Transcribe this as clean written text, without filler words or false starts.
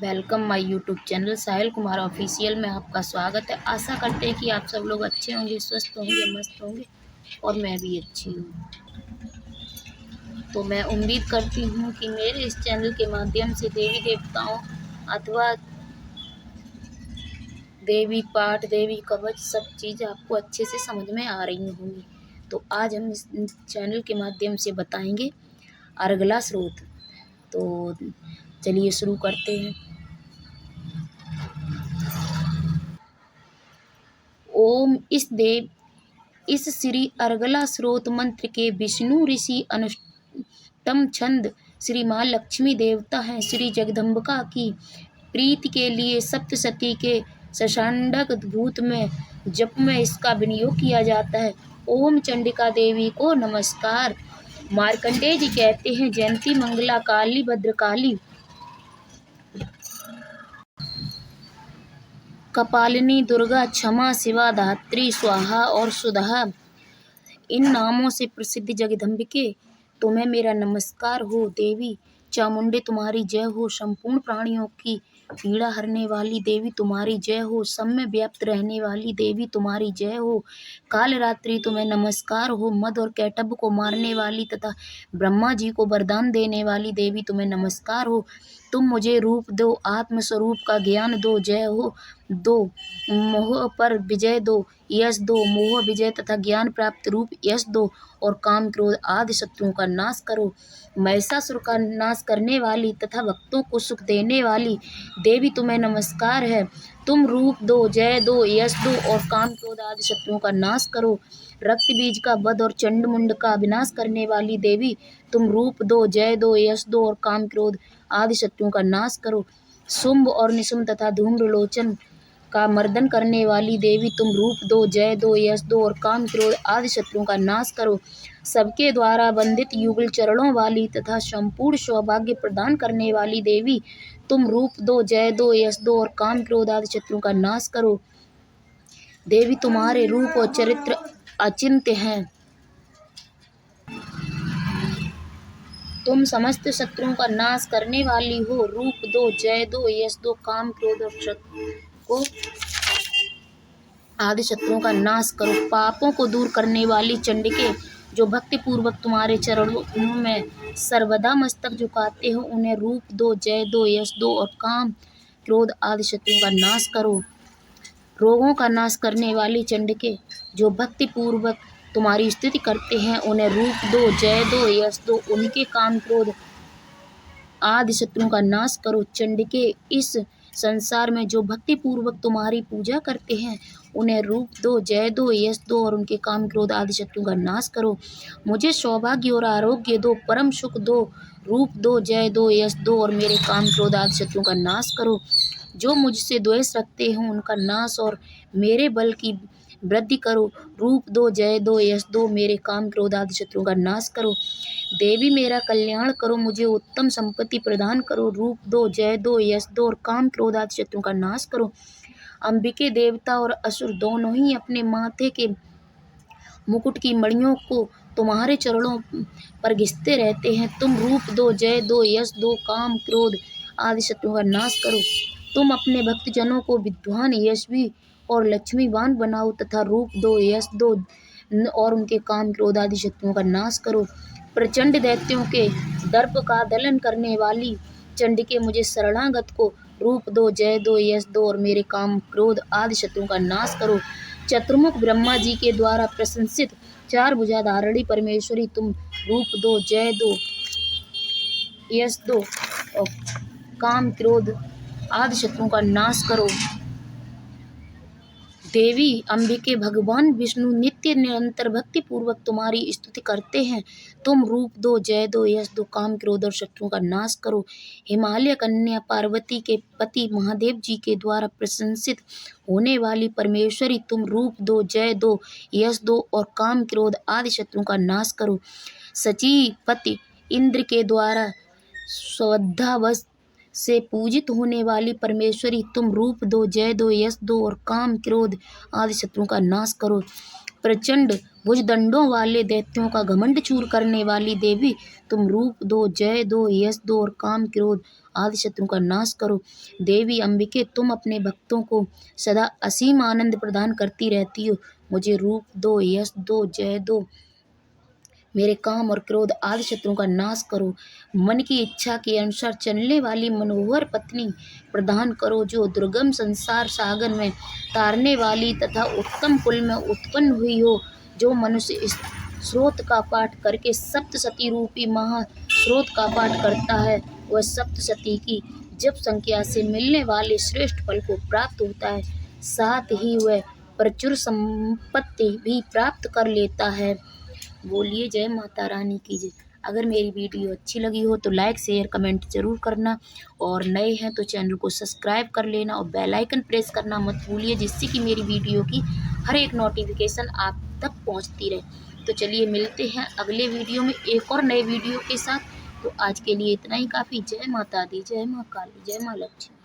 Welcome my YouTube channel Sahil Kumar official में आपका स्वागत है। आशा करते हैं कि आप सब लोग अच्छे होंगे, स्वस्थ होंगे, मस्त होंगे और मैं भी अच्छी हूँ। तो मैं उम्मीद करती हूँ कि मेरे इस चैनल के माध्यम से देवी देवताओं अथवा देवी पाठ, देवी कवच सब चीज़ आपको अच्छे से समझ में आ रही होंगी। तो आज हम इस चैनल के माध्यम से बताएंगे अर्गला स्रोत। तो चलिए शुरू करते हैं। ओम इस श्री अर्गला स्रोत मंत्र के विष्णु ऋषि अनुष्टम छंद श्री माँ लक्ष्मी देवता हैं। श्री जगदम्बिका की प्रीति के लिए सप्तशती के षष्ठांग भूत में जप में इसका विनियोग किया जाता है। ओम चंडिका देवी को नमस्कार। मार्कंडेय जी कहते हैं, जयंती मंगला काली भद्रकाली कपालिनी दुर्गा क्षमा शिवा धात्री स्वाहा और सुधा इन नामों से प्रसिद्ध जगदम्बिके तुम्हें मेरा नमस्कार हो। देवी चामुंडे तुम्हारी जय हो। संपूर्ण प्राणियों की पीड़ा हरने वाली देवी तुम्हारी जय हो। सब में व्याप्त रहने वाली देवी तुम्हारी जय हो। काल रात्रि तुम्हें नमस्कार हो। मद और कैटब को मारने वाली तथा ब्रह्मा जी को वरदान देने वाली देवी तुम्हें नमस्कार हो। तुम मुझे रूप दो, आत्म स्वरूप का ज्ञान दो, जय हो दो, मोह पर विजय दो, यश दो, मोह विजय तथा ज्ञान प्राप्त रूप यश दो और काम क्रोध आदि शत्रुओं का नाश करो। महिषासुर का नाश करने वाली तथा भक्तों को सुख देने वाली देवी तुम्हें नमस्कार है। तुम रूप दो, जय दो, यश दो और काम क्रोध आदि शत्रुओं का नाश करो। रक्त बीज का वध और चंड मुंड का विनाश करने वाली देवी तुम रूप दो, जय दो, यश दो और काम क्रोध आदि शत्रुओं का नाश करो। शुंभ और निशुंभ तथा धूम्रलोचन का मर्दन करने वाली देवी तुम रूप दो, जय दो, यश दो और काम क्रोध आदि शत्रुओं का नाश करो। सबके द्वारा वंदित युगल चरणों वाली तथा संपूर्ण सौभाग्य प्रदान करने वाली देवी तुम रूप दो, जय दो, यश दो और काम क्रोध आदि शत्रुओं का नाश करो। देवी तुम्हारे रूप और चरित्र अचिंत्य हैं। तुम समस्त शत्रुओं का नाश करने वाली हो। रूप दो, जय दो, यश दो, काम क्रोध और आदि शत्रुओं का नाश करो। पापों को दूर करने वाली चंडिके जो भक्ति पूर्वक तुम्हारे चरणों में सर्वदा मस्तक झुकाते हो, उन्हें रूप दो, जय दो, यश दो और काम क्रोध आदि शत्रुओं का नाश करो। रोगों का नाश करने वाली चंडिके जो भक्ति पूर्वक तुम्हारी स्तुति करते हैं, उन्हें रूप दो, जय दो, यश दो, उनके काम क्रोध आदि शत्रुओं का नाश करो। चंडिके इस संसार में जो भक्ति पूर्वक तुम्हारी पूजा करते हैं, उन्हें रूप दो, जय दो, यश दो और उनके काम क्रोध आदि शत्रुओं का नाश करो। मुझे सौभाग्य और आरोग्य दो, परम सुख दो। रूप दो, जय दो, यश दो और मेरे काम क्रोध आदि शत्रुओं का नाश करो। जो मुझसे द्वेष रखते हैं, उनका नाश और मेरे बल की वृद्धि करो। रूप दो, जय दो, यश दो, मेरे काम क्रोध आदि शत्रुओं का नाश करो। देवी मेरा कल्याण करो, मुझे उत्तम संपत्ति प्रदान करो। रूप दो, जय दो, यश दो और काम क्रोध आदि शत्रुओं का नाश करो। अंबिके देवता और असुर दोनों ही अपने माथे के मुकुट की मणियों को तुम्हारे चरणों पर घिसते रहते हैं। तुम रूप दो, जय दो, यश दो, काम क्रोध आदि शत्रुओं का नाश करो। तुम अपने भक्तजनों को विद्वान, यशस्वी और लक्ष्मीवान बनाओ तथा रूप दो, यश दो और उनके काम क्रोध आदि शत्रुओं का नाश करो। प्रचंड दैत्यों के दर्प का दलन करने वाली चंडिके मुझे शरणागत को रूप दो, जय दो, यश दो और मेरे काम क्रोध आदि शत्रुओं का नाश करो। चतुर्मुख ब्रह्मा जी के द्वारा प्रशंसित चार भुजाधारिणी परमेश्वरी तुम रूप दो, जय दो, यश दो और काम क्रोध आदि शत्रुओं का नाश करो। देवी अंबिके भगवान विष्णु नित्य निरंतर भक्ति पूर्वक तुम्हारी स्तुति करते हैं। तुम रूप दो, जय दो, यश दो, काम क्रोध और शत्रुओं का नाश करो। हिमालय कन्या पार्वती के पति महादेव जी के द्वारा प्रशंसित होने वाली परमेश्वरी तुम रूप दो, जय दो, यश दो और काम क्रोध आदि शत्रुओं का नाश करो। सचीपति इंद्र के द्वारा श्रद्धावश से पूजित होने वाली परमेश्वरी तुम रूप दो, जय दो, यश दो और काम क्रोध आदि शत्रुओं का नाश करो। प्रचंड भुजदंडों वाले दैत्यों का घमंड चूर करने वाली देवी, तुम रूप दो, जय दो, यश दो और काम क्रोध आदि शत्रु का नाश करो। देवी अम्बिके, तुम अपने भक्तों को सदा असीम आनंद प्रदान करती रहती हो। मुझे रूप दो, यश दो, जय दो, मेरे काम और क्रोध आदि शत्रुओं का नाश करो। मन की इच्छा के अनुसार चलने वाली मनोहर पत्नी प्रदान करो, जो दुर्गम संसार सागर में तारने वाली तथा उत्तम कुल में उत्पन्न हुई हो। जो मनुष्य इस स्रोत का पाठ करके सप्तसती रूपी महास्रोत का पाठ करता है, वह सप्तसती की जप संख्या से मिलने वाले श्रेष्ठ फल को प्राप्त होता है, साथ ही वह प्रचुर संपत्ति भी प्राप्त कर लेता है। बोलिए जय माता रानी की जय। अगर मेरी वीडियो अच्छी लगी हो तो लाइक शेयर कमेंट जरूर करना, और नए हैं तो चैनल को सब्सक्राइब कर लेना और बेल आइकन प्रेस करना मत भूलिए, जिससे कि मेरी वीडियो की हर एक नोटिफिकेशन आप तक पहुंचती रहे। तो चलिए मिलते हैं अगले वीडियो में एक और नए वीडियो के साथ। तो आज के लिए इतना ही काफ़ी। जय माता दी, जय माँ काली, जय माँ लक्ष्मी।